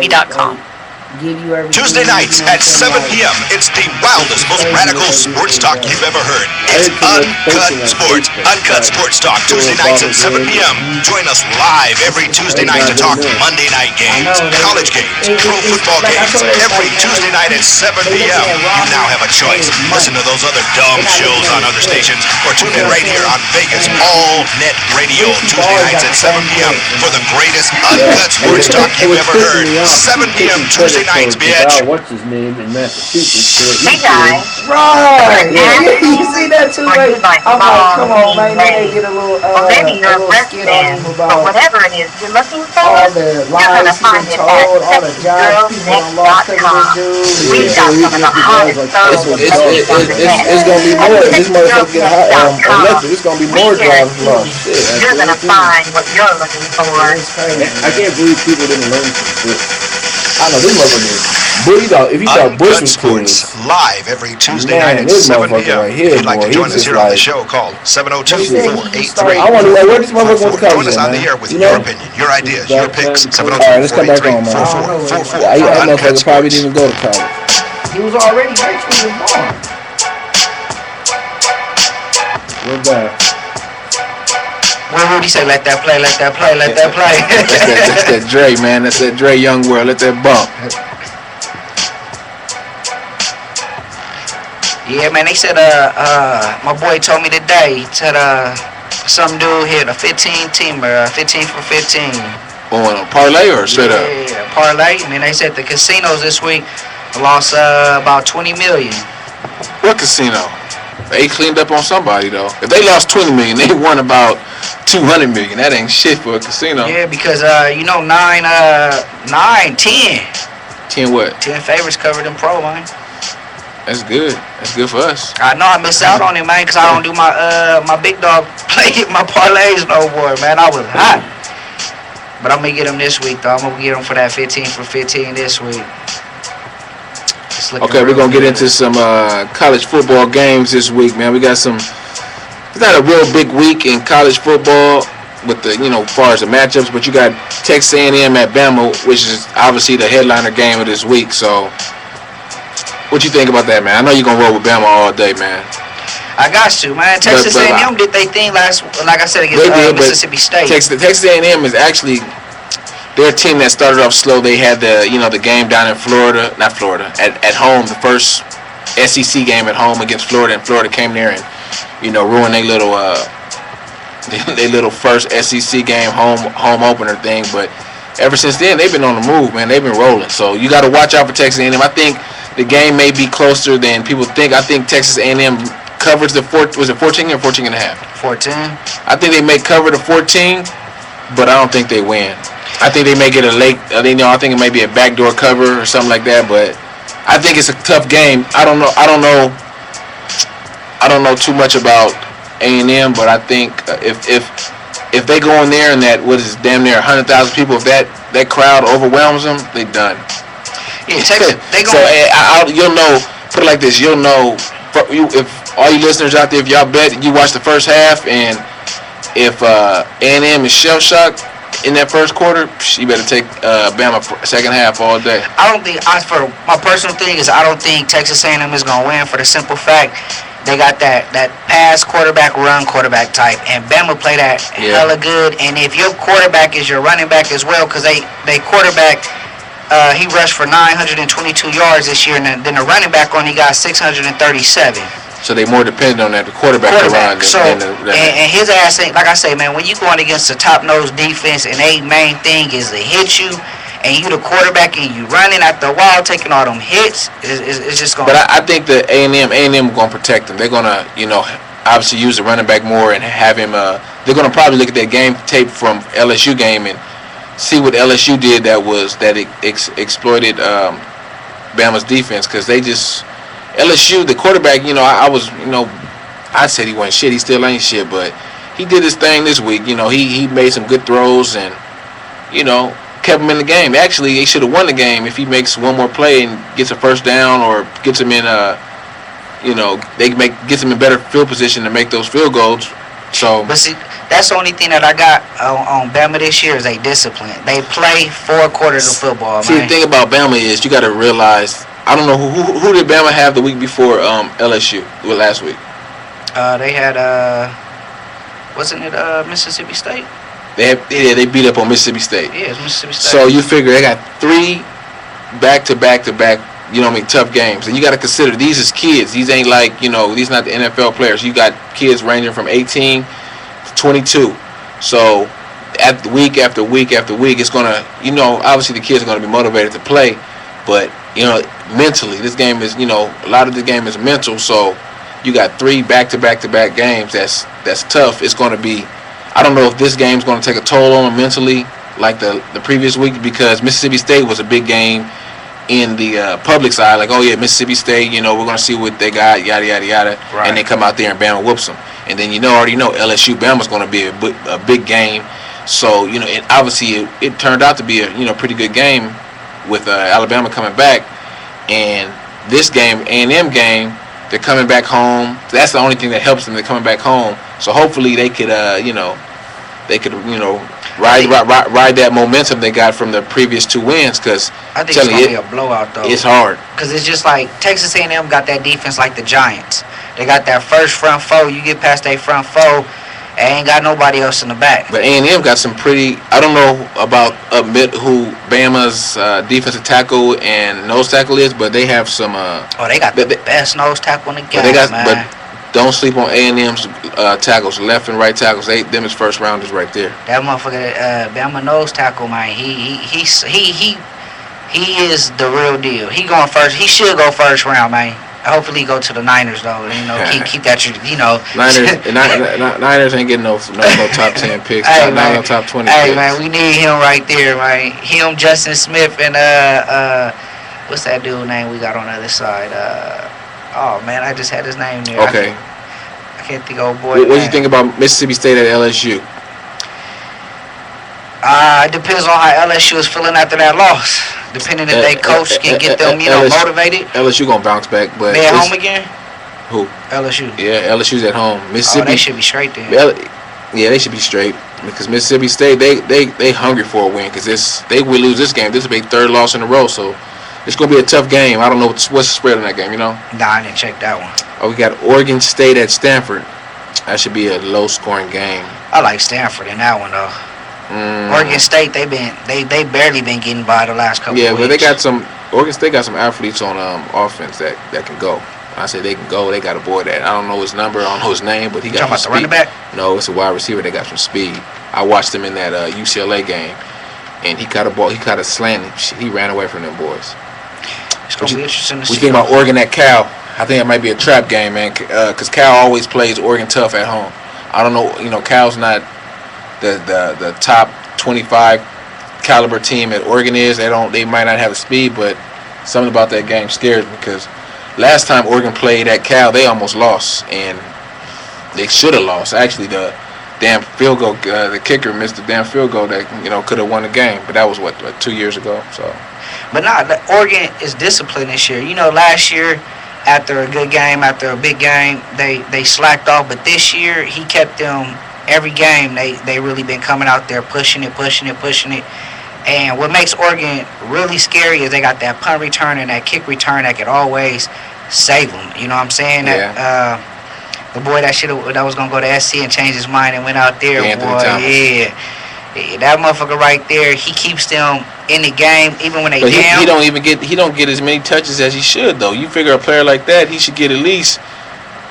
Tuesday nights at 7 p.m. It's the wildest, most radical sports talk you've ever heard. It's Uncut Sports. Uncut Sports Talk, Tuesday nights at 7 p.m. Join us live every Tuesday night to talk Monday night games, college games, pro football games. Every Tuesday night at 7 p.m. You now have a choice. Listen to those other dumb shows on other stations or tune in right here on Vegas All Net Radio Tuesday nights at 7 p.m. for the greatest Uncut Sports Talk you've ever heard. 7 p.m. Tuesday nights, bitch.
What's his name in Massachusetts?
Hey guys.
Right. You see that too, like, I'm like, come on, man, they get a little,
maybe you're a breast fan, but whatever it is you're looking for,
all the lies you've been told, all the jobs people on lost television.
We've got some of the hottest girls on the net.
It's gonna be more. This motherfucker get elected. It's gonna be more jobs lost.
You're gonna find what you're looking for.
I can't believe people didn't learn from this. I know this motherfucker. If you thought Bush was cool,
live every Tuesday night at 7 p.m.
Right here,
if you'd like to join us here on the show, call 702-483.
I wonder where this motherfucker wants to come.
Join us on the air with your opinion, your ideas, your picks. 702-483-4444.
That motherfucker probably didn't even go to college.
He was already rich when he was born.
What's that?
What would he say? Let that play, let that play, let that play.
That's that Dre, man. That's that Dre Young World. Let that bump.
Yeah, man. They said, my boy told me today. He said, some dude hit a 15-teamer, 15 for 15.
On a parlay or straight up?
Yeah, parlay. I mean, they said the casinos this week lost about 20 million.
What casino? They cleaned up on somebody though. If they lost 20 million, they won about 200 million. That ain't shit for a casino.
Yeah, because 10. 10
what?
10 favorites covered in pro, man.
That's good. That's good for us.
I know I missed out on it, man, because I don't do my my big dog play my parlays no more, man. I was hot. But I'm gonna get them this week though. I'm gonna get them for that 15 for 15 this week.
Okay, we're gonna get into some college football games this week, man. It's not a real big week in college football with the, as far as the matchups, but you got Texas A&M at Bama, which is obviously the headliner game of this week. So, what you think about that, man? I know you're gonna roll with Bama all day, man.
I got to, man. Texas A&M did they thing like I said, against Mississippi State.
Texas A&M is actually. Their team that started off slow, they had the game down in Florida, at home, the first SEC game at home against Florida, and Florida came there and, ruined their little first SEC game home opener thing. But ever since then, they've been on the move, man. They've been rolling. So you got to watch out for Texas A&M. I think the game may be closer than people think. I think Texas A&M covers was it 14 or 14 and a half?
14.
I think they may cover the 14, but I don't think they win. I think they may get a late. I think it may be a backdoor cover or something like that. But I think it's a tough game. I don't know too much about A&M, but I think if they go in there and that damn near 100,000 people, if that crowd overwhelms them, they done.
Yeah, Texas.
You'll know. Put it like this. You'll know if all you listeners out there, if y'all bet, you watch the first half, and if A&M is shell shocked in that first quarter, you better take Bama second half all day.
I don't think, for my personal thing, I don't think Texas A&M is going to win for the simple fact they got that pass quarterback, run quarterback type, and Bama play that hella good. And if your quarterback is your running back as well, because they quarterback he rushed for 922 yards this year, and then the running back only got 637.
So they more dependent on that the quarterback.
So and his ass ain't, like I say, man, when you going against a top nose defense and their main thing is to hit you, and you the quarterback and you running after a while taking all them hits, it's just going.
But I think the A&M going to protect them. They're going to obviously use the running back more and have him. They're going to probably look at that game tape from LSU game and see what LSU did that exploited Bama's defense, because they just. LSU, the quarterback, I said he wasn't shit. He still ain't shit, but he did his thing this week. He made some good throws and, kept him in the game. Actually, they should have won the game if he makes one more play and gets a first down or gets him in gets him in better field position to make those field goals. So,
but see, that's the only thing that I got on Bama this year is they discipline. They play 4 quarters of football.
See,
man.
The thing about Bama is you got to realize. I don't know who did Bama have the week before LSU last week.
They had wasn't it Mississippi State?
They beat up on Mississippi State.
Yeah, it's Mississippi State.
So you figure they got 3 back-to-back, tough games, and you got to consider these is kids. These ain't like these not the NFL players. You got kids ranging from 18 to 22. So at week after week after week, it's gonna obviously the kids are gonna be motivated to play, but mentally, this game is, a lot of the game is mental. So you got 3 back-to-back games. That's tough. It's going to be. I don't know if this game's going to take a toll on them mentally like the previous week, because Mississippi State was a big game in the public side. Like, oh yeah, Mississippi State. We're going to see what they got. Yada yada yada. Right. And they come out there and Bama whoops them. And then already know LSU Bama's going to be a big game. So it obviously it turned out to be a pretty good game with Alabama coming back. And this game, A&M game, they're coming back home. That's the only thing that helps them. They're coming back home. So hopefully they could, ride that momentum they got from the previous 2 wins. Because
I think it's gonna be a blowout though.
It's hard.
Because it's just like Texas A&M got that defense like the Giants. They got that first front four. You get past their front four. Ain't got nobody else in the back.
But A&M got some pretty. I don't know about who Bama's defensive tackle and nose tackle is, but they have some.
They got the best nose tackle in the game, man.
But don't sleep on A&M's tackles, left and right tackles. Them is first rounders right there.
That motherfucker, Bama nose tackle, man. He is the real deal. He going first. He should go first round, man. Hopefully, go to the Niners though. Keep that.
Niners ain't getting no top 10 picks.
Hey,
not no top 20.
Hey
picks.
man, we need him right there, man. Him, Justin Smith, and what's that dude name we got on the other side? Oh man, I just had his name there.
Okay.
I can't think of boy.
What do you think about Mississippi State at LSU?
It depends on how LSU is feeling after that loss. Depending if they coach can get them, motivated.
LSU gonna bounce back, but
they at home again.
Who?
LSU.
Yeah, LSU's at home. Mississippi.
They should be straight then.
Yeah, they should be straight because Mississippi State they hungry for a win because they will lose this game. This will be their 3rd loss in a row, so it's gonna be a tough game. I don't know what's the spread in that game.
Nah, I didn't check that one.
Oh, we got Oregon State at Stanford. That should be a low-scoring game.
I like Stanford in that one though. Oregon State, they barely been getting by the last couple of weeks.
Yeah, but Oregon State got some athletes on offense that can go. I say they can go. They got a boy that I don't know his number, I don't know his name, but he got some speed.
Talking about the running back?
No, it's a wide receiver. They got some speed. I watched him in that UCLA game, and he caught a ball. He caught a slant. He ran away from them boys.
It's gonna be interesting to see.
We think about Oregon at Cal. I think it might be a trap game, man, because Cal always plays Oregon tough at home. I don't know. Cal's not the top 25 caliber team that Oregon is. They might not have the speed, but something about that game scares me because last time Oregon played at Cal, they almost lost, and they should have lost. Actually, the damn field goal, the kicker missed the damn field goal that could have won the game, but that was what 2 years ago. So,
but Oregon is disciplined this year. Last year after a good game, after a big game, they slacked off, but this year he kept them. Every game, they really been coming out there pushing it. And what makes Oregon really scary is they got that punt return and that kick return that could always save them. You know what I'm saying?
Yeah.
The boy that was gonna go to SC and change his mind and went out there,
Anthony
boy.
Thomas.
Yeah, that motherfucker right there. He keeps them in the game, even when they
but
down.
He don't get as many touches as he should though. You figure a player like that, he should get at least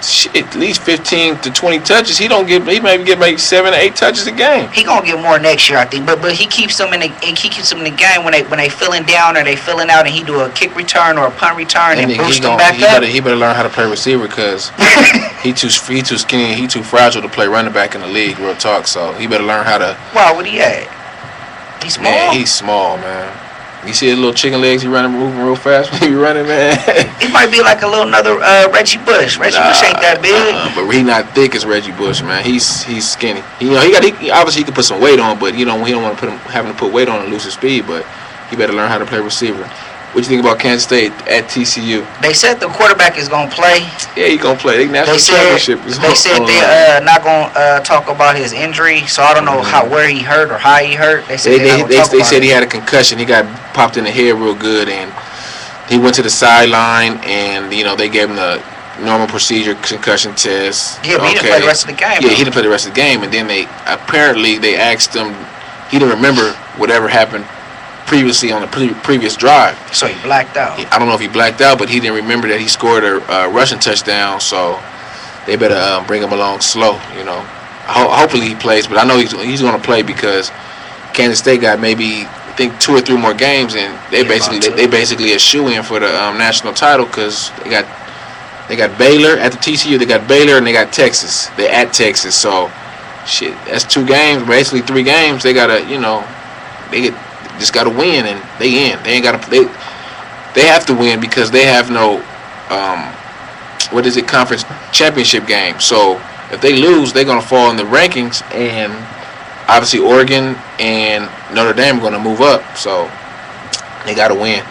15 to 20 touches. He maybe get maybe 7 or 8 touches a game.
He gonna get more next year, I think. But he keeps them in the game when they feeling down or they feeling out, and he do a kick return or a punt return and boost them back up.
He better learn how to play receiver because he too skinny, he too fragile to play running back in the league. Real talk. So he better learn how to.
Wow, what he at? He's small.
Man, he's small, man. You see his little chicken legs? He moving real fast when he running, man.
He might be like a little another Reggie Bush. Reggie Bush ain't that big,
but he not thick as Reggie Bush, man. He's skinny. He obviously he can put some weight on, but he don't want to having to put weight on and lose his speed. But he better learn how to play receiver. What you think about Kansas State at TCU?
They said the quarterback is gonna play.
Yeah, he gonna play. They national championship is
They said they're not gonna talk about his injury, so I don't know where he hurt or how he hurt. They said
they said he had a concussion. He got popped in the head real good, and he went to the sideline, and they gave him the normal procedure concussion test.
Yeah, but he didn't play the rest of the game.
Yeah, he didn't play the rest of the game, and then they asked him. He didn't remember whatever happened previously on the previous drive.
So he blacked out.
I don't know if he blacked out, but he didn't remember that he scored a rushing touchdown. So they better bring him along slow. Hopefully he plays, but I know he's going to play because Kansas State got maybe I think 2 or 3 more games, and they basically a shoe-in for the national title because they got Baylor at the TCU. They got Baylor and they got Texas. They're at Texas, so shit. That's 2 games, basically 3 games. They gotta they just got to win, and they in. They ain't got to. They have to win because they have no conference championship game. So if they lose, they're gonna fall in the rankings, and obviously Oregon and Notre Dame are gonna move up. So they got to win.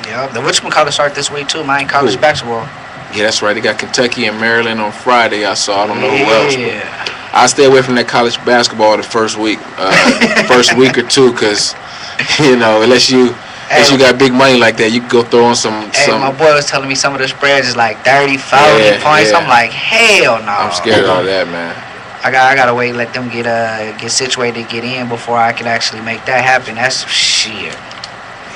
Yeah, the whatchamacallit start this week too, man. College basketball.
Yeah, that's right. They got Kentucky and Maryland on Friday. I don't know who else. But I stay away from that college basketball the first week or two, because unless you got big money like that, you can go throw on some.
My boy was telling me some of the spreads is like 30, 40 points. Yeah. I'm like, hell no.
I'm scared of all that, man.
I gotta wait, let them get situated, get in before I can actually make that happen. That's shit.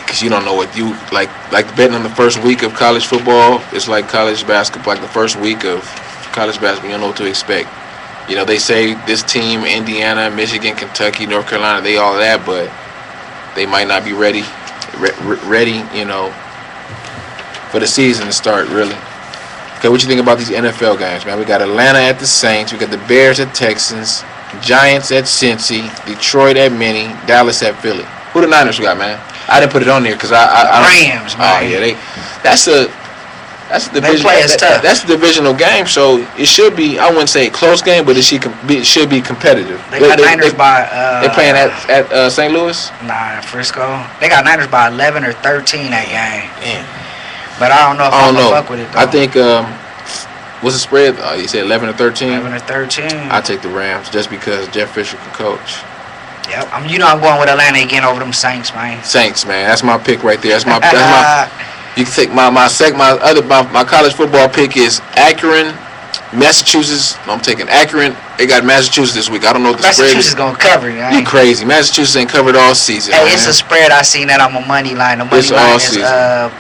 Because you don't know what you like betting on the first week of college football. It's like college basketball. Like the first week of college basketball, you don't know what to expect. They say this team, Indiana, Michigan, Kentucky, North Carolina, they all that, but they might not be ready, for the season to start, really. Okay, what you think about these NFL games, man? We got Atlanta at the Saints, we got the Bears at Texans, Giants at Cincy, Detroit at Minnie, Dallas at Philly. Who the Niners got, man? I didn't put it on there because
Rams, man.
Oh yeah, that's the division. That's the divisional game, so it should be. I wouldn't say a close game, but it should be competitive.
They got Niners by.
They playing at St. Louis.
Nah, Frisco. They got Niners by 11 or 13 that game.
Damn.
But I don't know if I'm gonna fuck with it though.
I think what's the spread? You said 11 or 13.
11 or 13.
I take the Rams just because Jeff Fisher can coach.
Yep. I'm going with Atlanta again over them Saints, man.
Saints, man. That's my pick right there. That's my. You can take my college football pick is Akron, Massachusetts. I'm taking Akron. They got Massachusetts this week. I don't know what the spread is.
Massachusetts gonna cover you.
You crazy? Massachusetts ain't covered all season.
Hey, it's a spread. I seen that on my money line. The money line is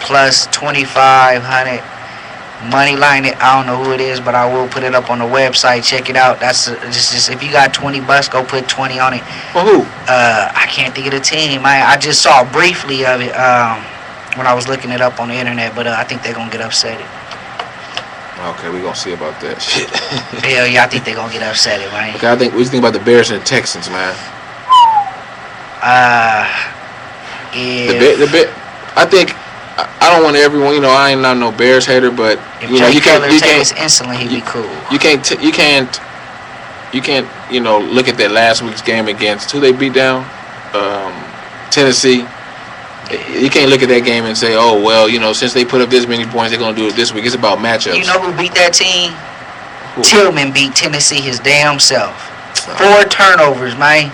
plus 2,500. Money line it. I don't know who it is, but I will put it up on the website. Check it out. That's just if you got $20, go put 20 on it.
Well, who?
I can't think of the team. I just saw briefly of it. When I was looking it up on the internet, but I think they're going to get upset.
Okay, we're going to see about that shit.
Hell yeah, I think they're going to get upset, man.
Okay, what do you think about the Bears and the Texans, man? I think, I don't want everyone, I ain't not no Bears hater, but,
if you can't take us instantly, he'd be cool.
You can't, look at that last week's game against, who they beat down? Tennessee. You can't look at that game and say, oh, well, since they put up this many points, they're going to do it this week. It's about matchups.
You know who beat that team? Who? Tillman beat Tennessee his damn self. 4 turnovers, man.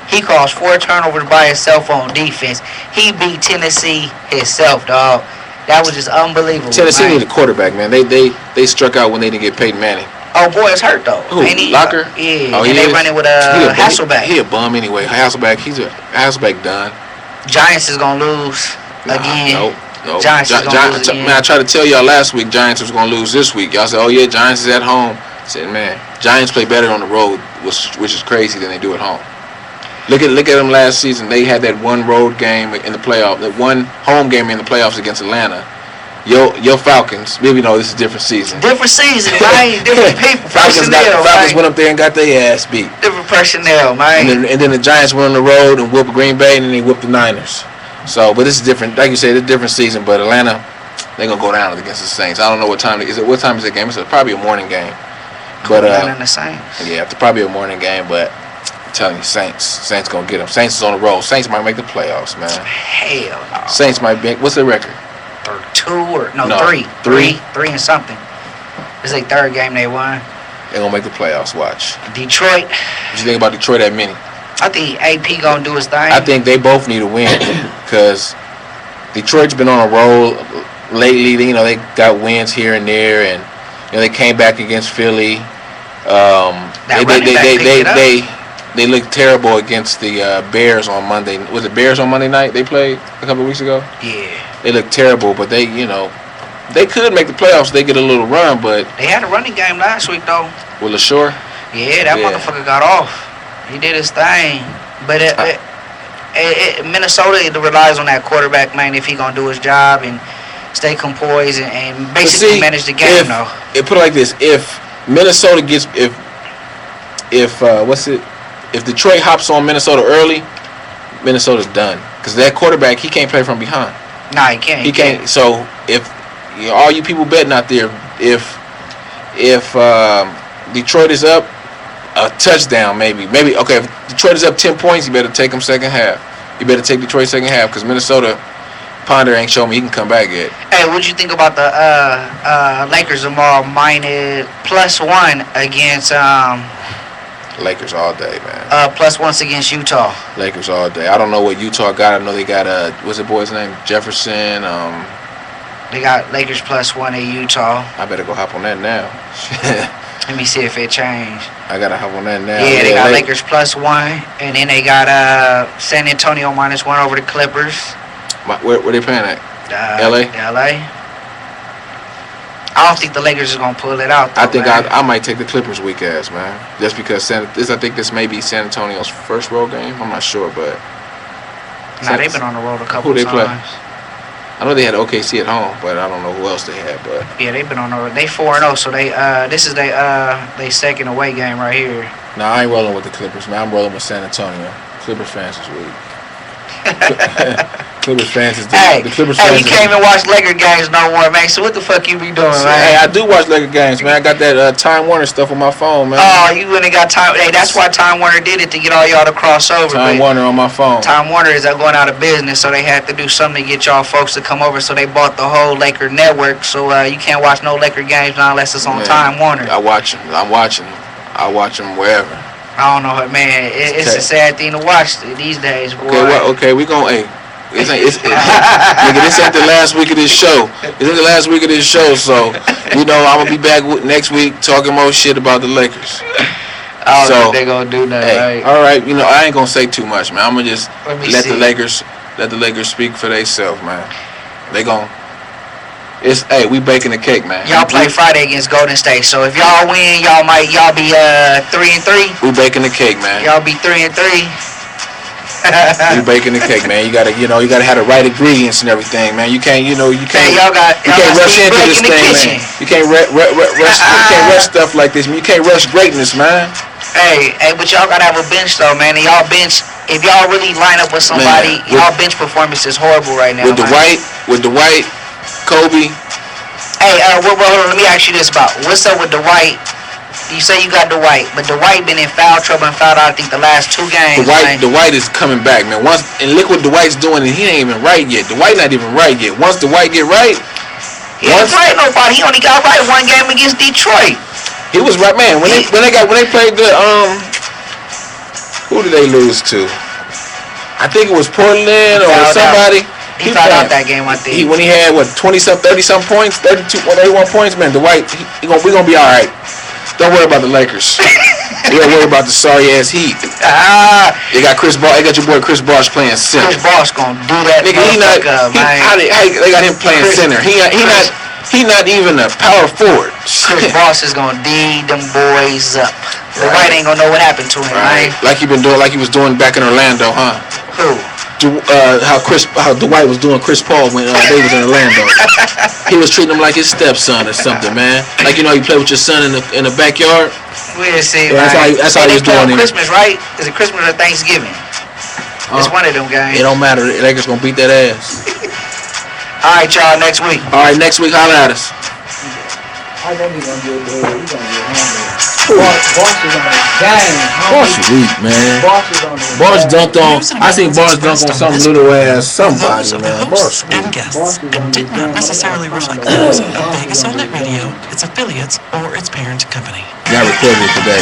He caused 4 turnovers by himself on defense. He beat Tennessee himself, dog. That was just unbelievable.
Tennessee need a quarterback, man. They struck out when they didn't get Peyton Manning.
Oh, boy, it's hurt, though.
Who? Locker?
Yeah. Oh, and they running with Hasselbeck.
He a bum anyway. Hasselbeck done.
Giants is gonna lose again.
Nope.
Giants is gonna lose again.
Man, I tried to tell y'all last week Giants was gonna lose this week. Y'all said, "Oh yeah, Giants is at home." I said, "Man, Giants play better on the road, which is crazy than they do at home." Look at them last season. They had that one road game in the playoff, that one home game in the playoffs against Atlanta. Your Falcons, maybe no, this is a different season.
Different season, man. Different people.
Falcons went up there and got their ass beat.
Different personnel, man.
And then the Giants went on the road and whooped Green Bay, and then they whooped the Niners. So, but this is different. Like you said, it's a different season. But Atlanta, they're gonna go down against the Saints. I don't know what time is it. What time is the game? It's probably a morning game. But
Atlanta and the Saints.
Yeah, it's probably a morning game. But I'm telling you, Saints gonna get them. Saints is on the road. Saints might make the playoffs, man.
Hell no.
Saints might make. What's their record?
Or three and something. It's their third game they won.
They're gonna make the playoffs. Watch.
Detroit.
What you think about Detroit at mini?
I think AP gonna do his thing.
I think they both need a win because Detroit's been on a roll lately. You know, they got wins here and there, and you know they came back against Philly. They looked terrible against the Bears on Monday. Was it Bears on Monday night? They played a couple of weeks ago.
Yeah.
They looked terrible, but they could make the playoffs. If they get a little run, but
they had a running game last week though.
With LaSure.
Yeah, that motherfucker got off. He did his thing, but Minnesota relies on that quarterback, man. If he gonna do his job and stay composed and basically manage the game, though.
Put it like this: if Minnesota gets if Detroit hops on Minnesota early, Minnesota's done because that quarterback he can't play from behind.
Nah, he can't.
He can't. So if all you people betting out there, if Detroit is up a touchdown, maybe okay. If Detroit is up 10 points, you better take them second half. You better take Detroit second half because Minnesota Ponder ain't showing me he can come back yet.
Hey, what'd you think about the Lakers tomorrow -+1 against
Lakers all day, man.
+1 against Utah.
Lakers all day. I don't know what Utah got. I know they got what's the boy's name? Jefferson.
They got Lakers +1 at Utah.
I better go hop on that now.
Let me see if it changed.
I gotta hop on that now.
Yeah, they got Lakers +1, and then they got San Antonio -1 over the Clippers.
Where they playing at? LA.
LA. I don't think the Lakers is gonna pull it out, though,
I think I might take the Clippers weak ass, man. Just because I think this may be San Antonio's first road game. I'm not sure, but
they've been on the road a couple
times.
Who they play?
I know they had OKC at home, but I don't know who else they had. But
yeah, they've been on the road. They 4-0, so this is they second away game right here.
No, I ain't rolling with the Clippers, man. I'm rolling with San Antonio. Clippers fans is weak. Clippers fans is the Clippers fans.
Hey, you can't even watch Laker games no more, man. So what the fuck you be doing, man?
Hey, I do watch Laker games, man. I got that Time Warner stuff on my phone, man.
Oh, you really got Time? Hey, that's why Time Warner did it, to get all y'all to cross over.
Time Warner on my phone.
Time Warner is going out of business, so they had to do something to get y'all folks to come over. So they bought the whole Laker network. So you can't watch no Laker games now unless it's on Time Warner.
I watch them. I watch them wherever.
I don't know, man. It's a sad thing to watch these days, boy.
Okay, we gonna. Hey, nigga, this ain't the last week of this show. This ain't the last week of this show, so I'm gonna be back next week talking more shit about the Lakers.
I don't think they gonna do nothing.
Hey, all right, I ain't gonna say too much, man. I'm gonna just let the Lakers speak for themselves, man. They gonna. We baking the cake, man.
Y'all play Friday against Golden State, so if y'all win, y'all be 3-3.
We baking the cake, man.
Y'all be 3-3.
We baking the cake, man. You gotta have the right ingredients and everything, man. You can't rush into this thing, man. You can't rush stuff like this, man. You can't rush greatness, man.
Hey, but y'all gotta have a bench though, man. And y'all bench, if y'all really line up with somebody, y'all bench performance is horrible right now.
With Dwight, Kobe.
Hey, hold on. Let me ask you this about what's up with Dwight. You say you got Dwight, but Dwight been in foul trouble and fouled out, I think, the last 2 games.
Dwight is coming back, man. And look what Dwight's doing, and he ain't even right yet. Dwight not even right yet. Once Dwight get right,
he ain't right nobody. He only got right 1 game against Detroit.
He was right, man. When they played the who did they lose to? I think it was Portland or somebody.
He fouled out that game, I think.
When he had 20-some, 30-some points, 32, 31 points, man. Dwight, we gonna be all right. Don't worry about the Lakers. You gotta worry about the sorry ass Heat. They got Chris Bosh. They got your boy Chris Bosh playing center.
Chris Bosh gonna do that.
Nigga, they got him playing center. He not even a power forward.
Chris Bosh is gonna D them boys up. The White ain't gonna know what happened to him, right?
Like he was doing back in Orlando, huh?
Who?
How Dwight was doing Chris Paul when they was in Orlando. He was treating him like his stepson or something, man. Like you play with your son in the backyard.
We'll see.
Yeah, that's how he was doing it.
Christmas, right? Is it Christmas or Thanksgiving? It's one of them games.
It don't matter. The Lakers gonna beat that ass.
All right, y'all. Next week.
All right, next week, holla at us.
I know he's gonna get there. He's gonna get hungry. Bosh is on his game.
Bosh is weak, man. Bosh dunked on. I seen Bosh dunk on some little ass somebody, man.
Hosts and guests and did not necessarily reflect those of Vegas on Net Radio, its affiliates, or its parent company.
Not recorded today.